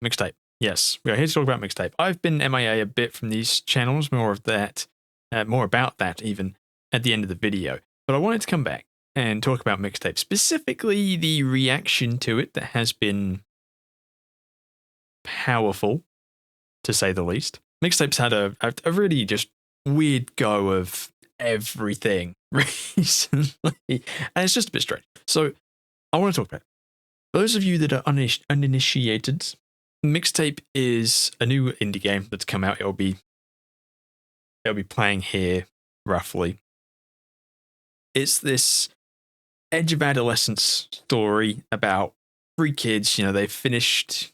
Mixtape. Yes, we are here to talk about Mixtape. I've been MIA a bit from these channels, more about that even at the end of the video. But I wanted to come back and talk about Mixtape, specifically the reaction to it that has been powerful, to say the least. Mixtape's had a really just weird go of everything recently, and it's just a bit strange. So I want to talk about it. Those of you that are uninitiated, Mixtape is a new indie game that's come out. It'll be playing here roughly. It's this edge of adolescence story about three kids. You know, they've finished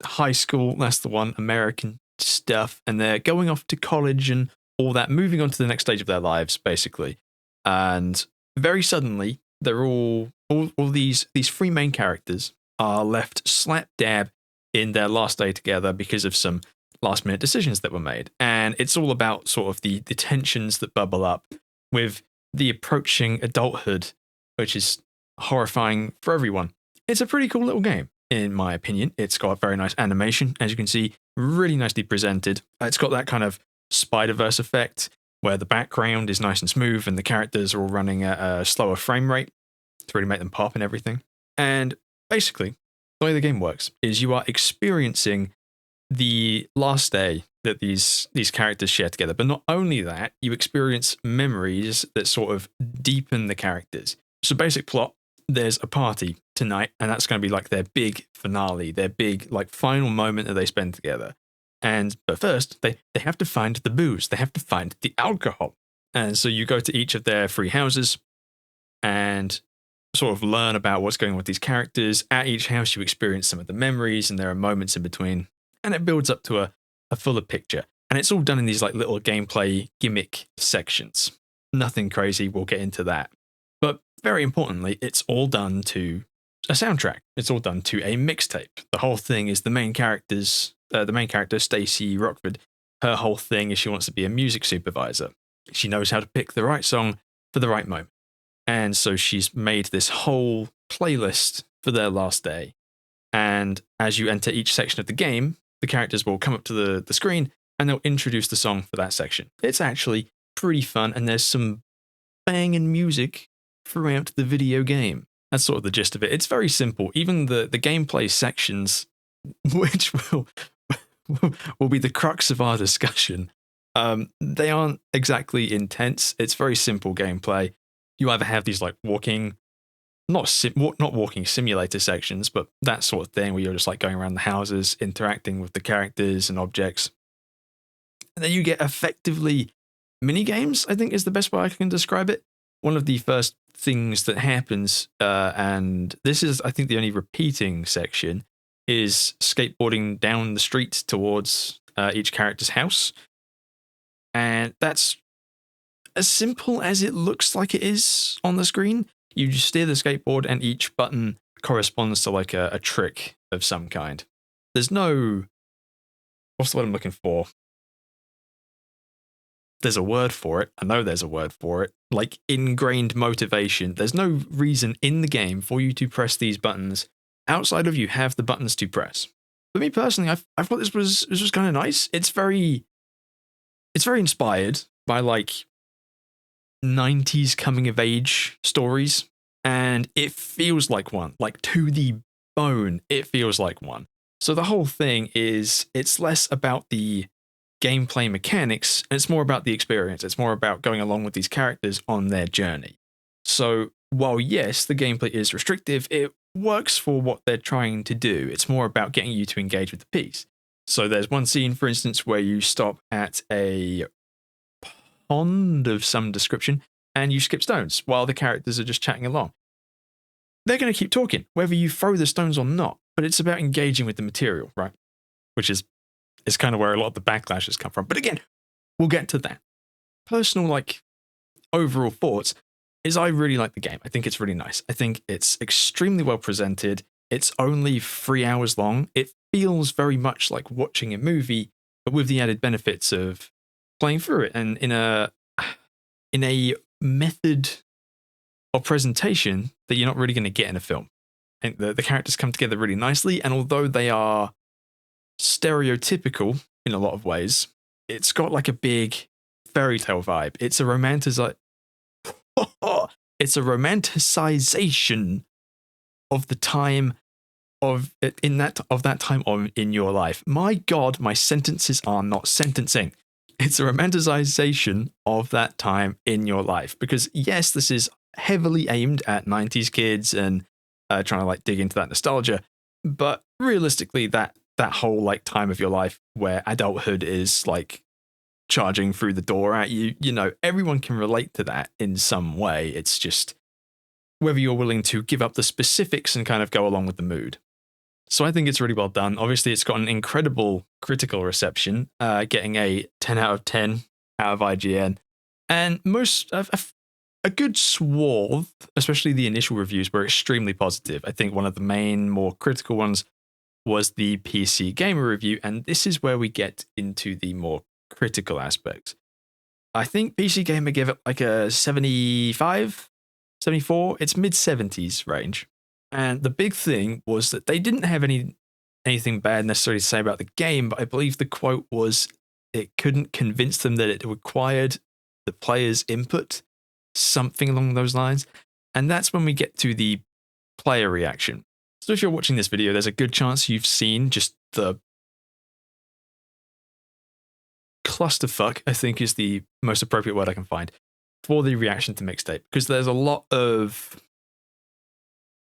high school. That's the one, American stuff, and they're going off to college and all that, moving on to the next stage of their lives, basically. And very suddenly, they're all these three main characters are left slap dab in their last day together because of some last minute decisions that were made. And it's all about sort of the tensions that bubble up with the approaching adulthood, which is horrifying for everyone. It's a pretty cool little game, in my opinion. It's got very nice animation, as you can see, really nicely presented. It's got that kind of Spider-Verse effect where the background is nice and smooth and the characters are all running at a slower frame rate to really make them pop and everything. And basically, the way the game works is you are experiencing the last day that these characters share together. But not only that, you experience memories that sort of deepen the characters. So basic plot, there's a party tonight, and that's going to be like their big finale, their big like final moment that they spend together. But first, they have to find the booze. They have to find the alcohol. And so you go to each of their three houses and sort of learn about what's going on with these characters. At each house, you experience some of the memories, and there are moments in between. And it builds up to a fuller picture. And it's all done in these like little gameplay gimmick sections. Nothing crazy, we'll get into that. But very importantly, it's all done to a soundtrack. It's all done to a mixtape. The whole thing is the main character, Stacey Rockford, her whole thing is she wants to be a music supervisor. She knows how to pick the right song for the right moment. And so she's made this whole playlist for their last day. And as you enter each section of the game, the characters will come up to the screen and they'll introduce the song for that section. It's actually pretty fun, and there's some banging music throughout the video game. That's sort of the gist of it. It's very simple. Even the gameplay sections, which will be the crux of our discussion, they aren't exactly intense. It's very simple gameplay. You either have these like not walking simulator sections, but that sort of thing where you're just like going around the houses, interacting with the characters and objects. And then you get effectively mini games, I think is the best way I can describe it. One of the first things that happens, and this is, I think, the only repeating section, is skateboarding down the street towards each character's house. And that's as simple as it looks like it is on the screen. You just steer the skateboard and each button corresponds to like a trick of some kind. There's no... What's the word I'm looking for? There's a word for it. I know there's a word for it. Like ingrained motivation. There's no reason in the game for you to press these buttons outside of you have the buttons to press. For me personally, I thought this was kind of nice. It's very inspired by like 90s coming of age stories, and it feels like one, like to the bone. It feels like one. So the whole thing is, it's less about the gameplay mechanics, and it's more about the experience. It's more about going along with these characters on their journey. So while yes, the gameplay is restrictive, it works for what they're trying to do. It's more about getting you to engage with the piece. So there's one scene, for instance, where you stop at a pond of some description and you skip stones while the characters are just chatting along. They're going to keep talking, whether you throw the stones or not, but it's about engaging with the material, right? Which is kind of where a lot of the backlash has come from. But again, we'll get to that. Personal, like, overall thoughts is I really like the game. I think it's really nice. I think it's extremely well presented. It's only 3 hours long. It feels very much like watching a movie, but with the added benefits of playing through it and in a method of presentation that you're not really going to get in a film. think the characters come together really nicely, and although they are stereotypical in a lot of ways, it's got like a big fairy tale vibe. It's a it's a romanticization of the time of that time in your life. My God, my sentences are not sentencing. It's a romanticization of that time in your life, because yes, this is heavily aimed at 90s kids and trying to like dig into that nostalgia, but realistically, that whole like time of your life where adulthood is like charging through the door at you, you know, everyone can relate to that in some way. It's just whether you're willing to give up the specifics and kind of go along with the mood. So I think it's really well done. Obviously, it's got an incredible critical reception, getting a 10 out of 10 out of IGN. And a good swath, especially the initial reviews, were extremely positive. I think one of the main, more critical ones was the PC Gamer review, and this is where we get into the more critical aspects. I think PC Gamer gave it like a 75, 74. It's mid-70s range. And the big thing was that they didn't have anything bad necessarily to say about the game, but I believe the quote was it couldn't convince them that it required the player's input, something along those lines. And that's when we get to the player reaction. So if you're watching this video, there's a good chance you've seen just the clusterfuck, I think is the most appropriate word I can find, for the reaction to Mixtape, because there's a lot of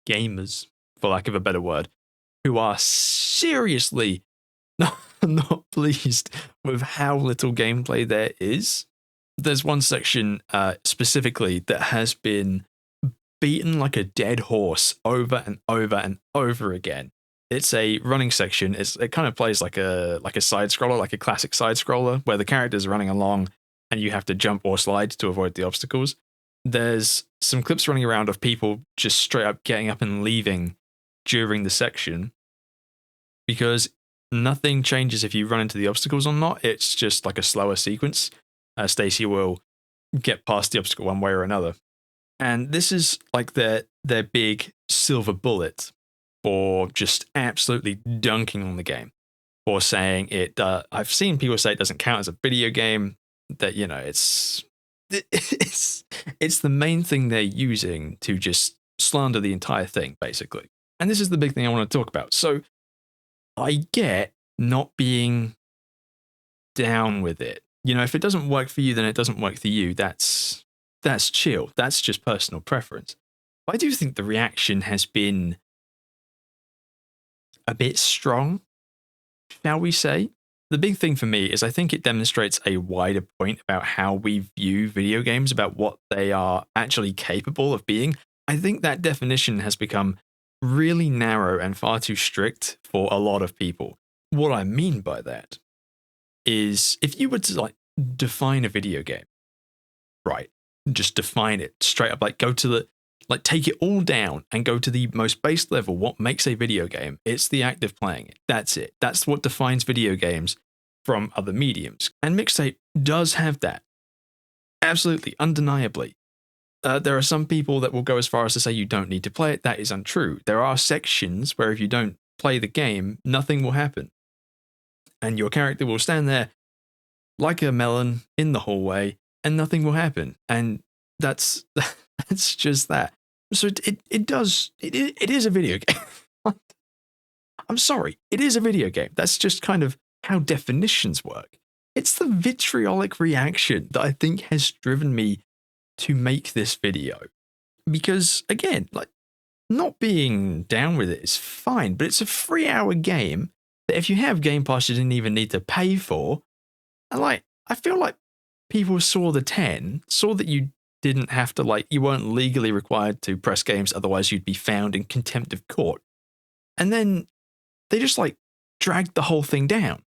gamers, for lack of a better word, who are seriously not pleased with how little gameplay there is. There's one section specifically that has been beaten like a dead horse over and over and over again. It's a running section. It kind of plays like a side scroller, like a classic side scroller, where the character's running along and you have to jump or slide to avoid the obstacles. There's some clips running around of people just straight up getting up and leaving during the section because nothing changes if you run into the obstacles or not. It's just like a slower sequence. Stacy will get past the obstacle one way or another. And this is like their big silver bullet for just absolutely dunking on the game, or saying it. I've seen people say it doesn't count as a video game. That, you know, it's the main thing they're using to just slander the entire thing, basically. And this is the big thing I want to talk about. So I get not being down with it. You know, if it doesn't work for you, then it doesn't work for you. That's chill. That's just personal preference. But I do think the reaction has been a bit strong, shall we say. The big thing for me is I think it demonstrates a wider point about how we view video games, about what they are actually capable of being. I think that definition has become really narrow and far too strict for a lot of people. What I mean by that is if you were to like define a video game, right, just define it straight up, like go to the, like take it all down and go to the most base level. What makes a video game? It's the act of playing it. That's it. That's what defines video games from other mediums. And Mixtape does have that. Absolutely, undeniably. There are some people that will go as far as to say you don't need to play it. That is untrue. There are sections where if you don't play the game, nothing will happen. And your character will stand there like a melon in the hallway and nothing will happen. And that's just that. So it is a video game. I'm sorry, it is a video game. That's just kind of how definitions work. It's the vitriolic reaction that I think has driven me to make this video. Because again, like, not being down with it is fine, but it's a 3-hour game that if you have Game Pass you didn't even need to pay for. And like, I feel like people saw the 10, saw that you didn't have to, like, you weren't legally required to press games, otherwise you'd be found in contempt of court. And then they just like dragged the whole thing down.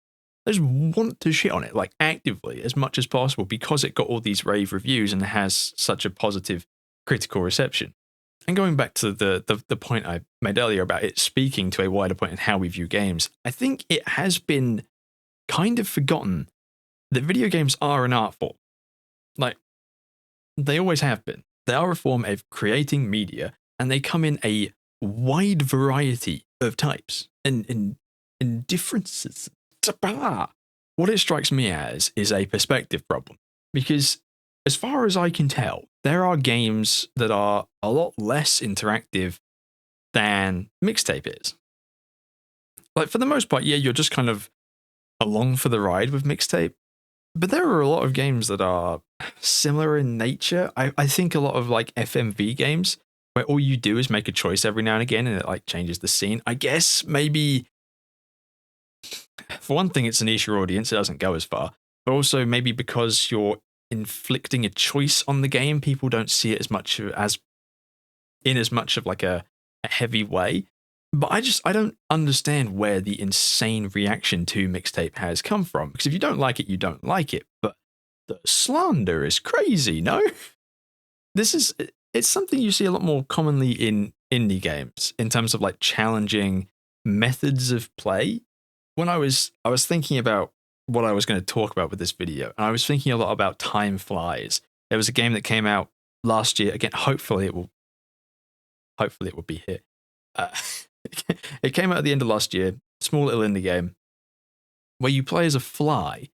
They just want to shit on it, like actively, as much as possible, because it got all these rave reviews and has such a positive critical reception. And going back to the point I made earlier about it speaking to a wider point in how we view games, I think it has been kind of forgotten that video games are an art form. Like, they always have been. They are a form of creating media, and they come in a wide variety of types and differences. What it strikes me as is a perspective problem, because as far as I can tell, there are games that are a lot less interactive than Mixtape is. Like, for the most part, yeah, you're just kind of along for the ride with Mixtape, but there are a lot of games that are similar in nature. I think a lot of like FMV games where all you do is make a choice every now and again and it like changes the scene. I guess maybe, for one thing, it's a niche audience, it doesn't go as far, but also maybe because you're inflicting a choice on the game, people don't see it as much as in as much of like a heavy way. But I don't understand where the insane reaction to Mixtape has come from. Because if you don't like it, you don't like it. But the slander is crazy, no? It's something you see a lot more commonly in indie games in terms of like challenging methods of play. When I was thinking about what I was going to talk about with this video, and I was thinking a lot about Time Flies. There was a game that came out last year. Again, hopefully it will be here. It came out at the end of last year, small little indie game, where you play as a fly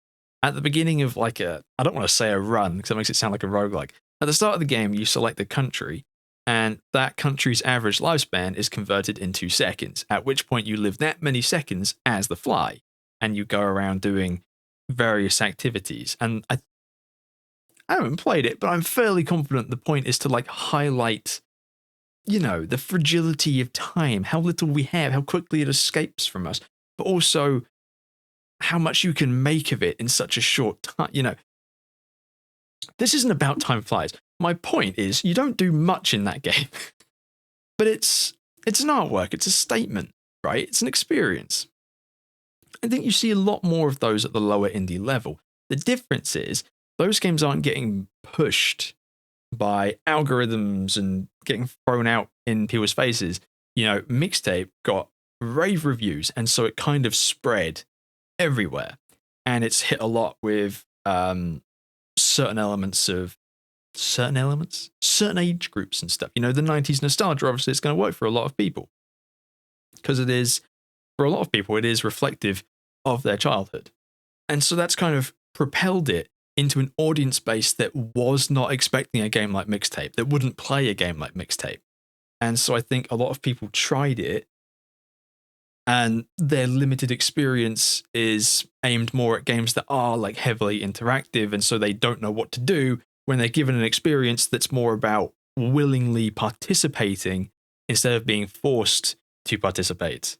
at the beginning of like I don't want to say a run because that makes it sound like a roguelike. At the start of the game, you select the country, and that country's average lifespan is converted into seconds, at which point you live that many seconds as the fly, and you go around doing various activities. And I haven't played it, but I'm fairly confident the point is to like highlight, you know, the fragility of time, how little we have, how quickly it escapes from us, but also how much you can make of it in such a short time. You know, this isn't about Time Flies. My point is you don't do much in that game, but it's an artwork. It's a statement, right? It's an experience. I think you see a lot more of those at the lower indie level. The difference is those games aren't getting pushed by algorithms and getting thrown out in people's faces. You know, Mixtape got rave reviews, and so it kind of spread everywhere. And it's hit a lot with certain age groups and stuff. You know, the 90s nostalgia, obviously, it's going to work for a lot of people. Because it is, for a lot of people, it is reflective of their childhood. And so that's kind of propelled it into an audience base that was not expecting a game like Mixtape, that wouldn't play a game like Mixtape. And so I think a lot of people tried it, and their limited experience is aimed more at games that are like heavily interactive, and so they don't know what to do when they're given an experience that's more about willingly participating instead of being forced to participate.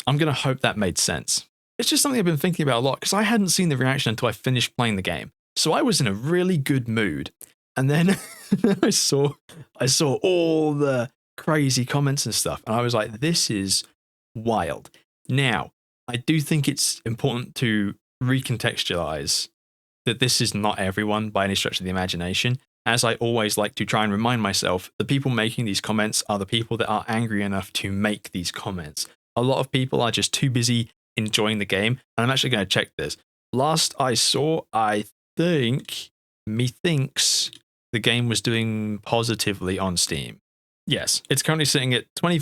I'm going to hope that made sense. It's just something I've been thinking about a lot because I hadn't seen the reaction until I finished playing the game. So I was in a really good mood. And then I saw all the crazy comments and stuff. And I was like, this is wild. Now, I do think it's important to recontextualize that this is not everyone by any stretch of the imagination. As I always like to try and remind myself, the people making these comments are the people that are angry enough to make these comments. A lot of people are just too busy enjoying the game, and I'm actually going to check this. Last I saw, I think methinks the game was doing positively on Steam. Yes, it's currently sitting at 20,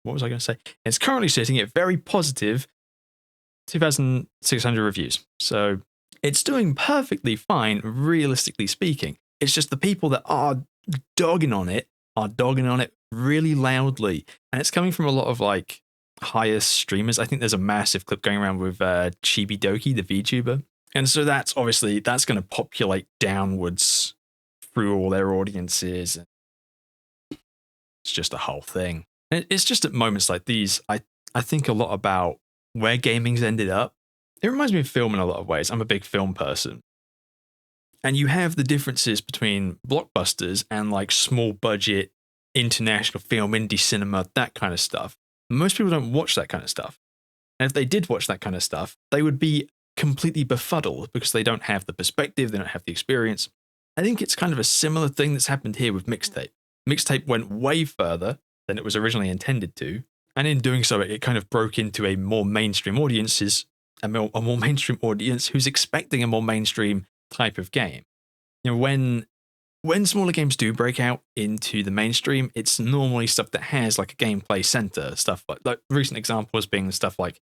what was I going to say? It's currently sitting at very positive 2,600 reviews. So it's doing perfectly fine, realistically speaking. It's just the people that are dogging on it really loudly. And it's coming from a lot of like higher streamers. I think there's a massive clip going around with Chibi Doki, the VTuber. And so that's going to populate downwards through all their audiences. It's just a whole thing. And it's just at moments like these, I think a lot about where gaming's ended up. It reminds me of film in a lot of ways. I'm a big film person. And you have the differences between blockbusters and like small budget international film, indie cinema, that kind of stuff. Most people don't watch that kind of stuff. And if they did watch that kind of stuff, they would be completely befuddled because they don't have the perspective, they don't have the experience. I think it's kind of a similar thing that's happened here with Mixtape. Mixtape went way further than it was originally intended to. And in doing so, it kind of broke into a more mainstream audience who's expecting a more mainstream type of game. You know, when when smaller games do break out into the mainstream, it's normally stuff that has like a gameplay center, stuff like recent examples being stuff like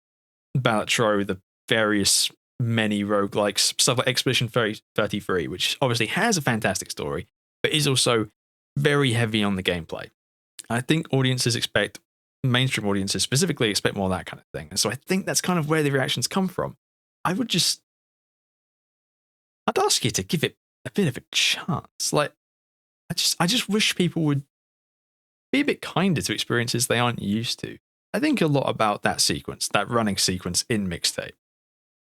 Balatro, the various many roguelikes, stuff like Expedition 33, which obviously has a fantastic story, but is also very heavy on the gameplay. I think mainstream audiences specifically expect more of that kind of thing. And so I think that's kind of where the reactions come from. I'd ask you to give it a bit of a chance. Like, I just wish people would be a bit kinder to experiences they aren't used to. I think a lot about that sequence, that running sequence in Mixtape.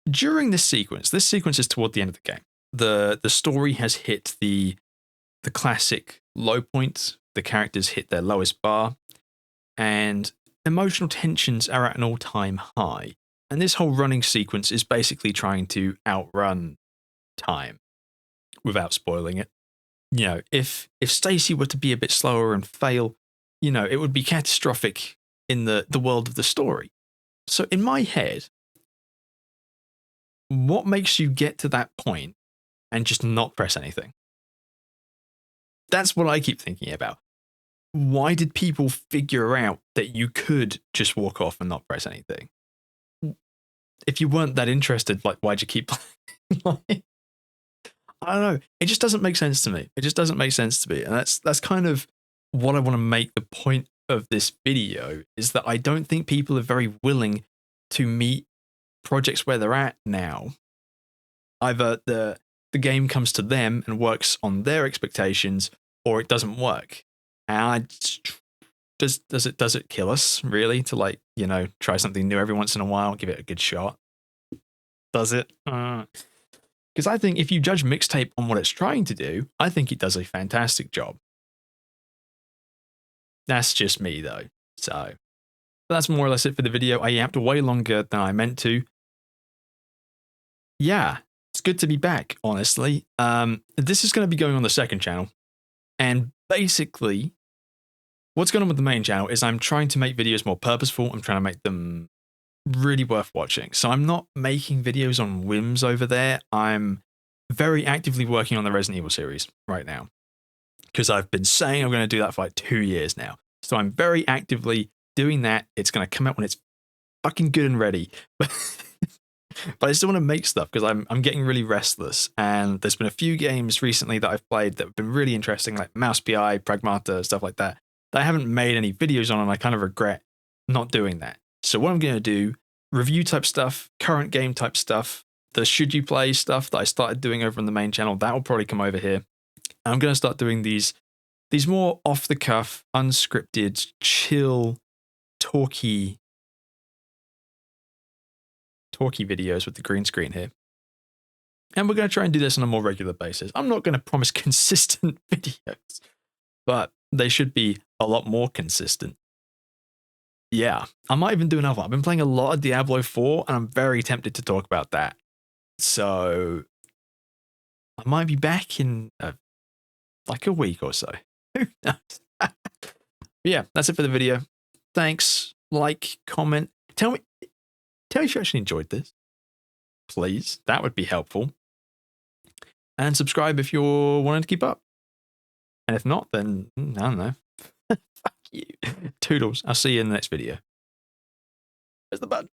During this sequence is toward the end of the game. The story has hit the classic low point. The characters hit their lowest bar, and emotional tensions are at an all-time high. And this whole running sequence is basically trying to outrun time without spoiling it. You know, if Stacy were to be a bit slower and fail, you know, it would be catastrophic in the world of the story. So in my head, what makes you get to that point and just not press anything? That's what I keep thinking about. Why did people figure out that you could just walk off and not press anything? If you weren't that interested, like, why'd you keep playing? I don't know. It just doesn't make sense to me. It just doesn't make sense to me. And that's kind of what I want to make the point of this video, is that I don't think people are very willing to meet projects where they're at now. Either the game comes to them and works on their expectations, or it doesn't work. And does it kill us, really, to, like, you know, try something new every once in a while, give it a good shot? Does it? Because I think if you judge Mixtape on what it's trying to do, I think it does a fantastic job. That's just me, though. So that's more or less it for the video. I yapped way longer than I meant to. Yeah, it's good to be back, honestly. This is going to be going on the second channel. And basically, what's going on with the main channel is I'm trying to make videos more purposeful. I'm trying to make them really worth watching. So I'm not making videos on whims over there. I'm very actively working on the Resident Evil series right now, because I've been saying I'm going to do that for like 2 years now. So I'm very actively doing that. It's going to come out when it's fucking good and ready. But I still want to make stuff because I'm getting really restless. And there's been a few games recently that I've played that have been really interesting, like Mouse PI, Pragmata, stuff like that I haven't made any videos on, and I kind of regret not doing that. So what I'm going to do, review type stuff, current game type stuff, the should you play stuff that I started doing over on the main channel, that will probably come over here. And I'm going to start doing these more off the cuff, unscripted, chill, talky videos with the green screen here. And we're going to try and do this on a more regular basis. I'm not going to promise consistent videos, but they should be a lot more consistent. Yeah, I might even do another one. I've been playing a lot of Diablo 4, and I'm very tempted to talk about that. So I might be back in like a week or so. Who knows? Yeah, that's it for the video. Thanks. Like, comment. Tell me if you actually enjoyed this. Please, that would be helpful. And subscribe if you're wanting to keep up. And if not, then I don't know. Fuck you. Toodles. I'll see you in the next video. There's the button.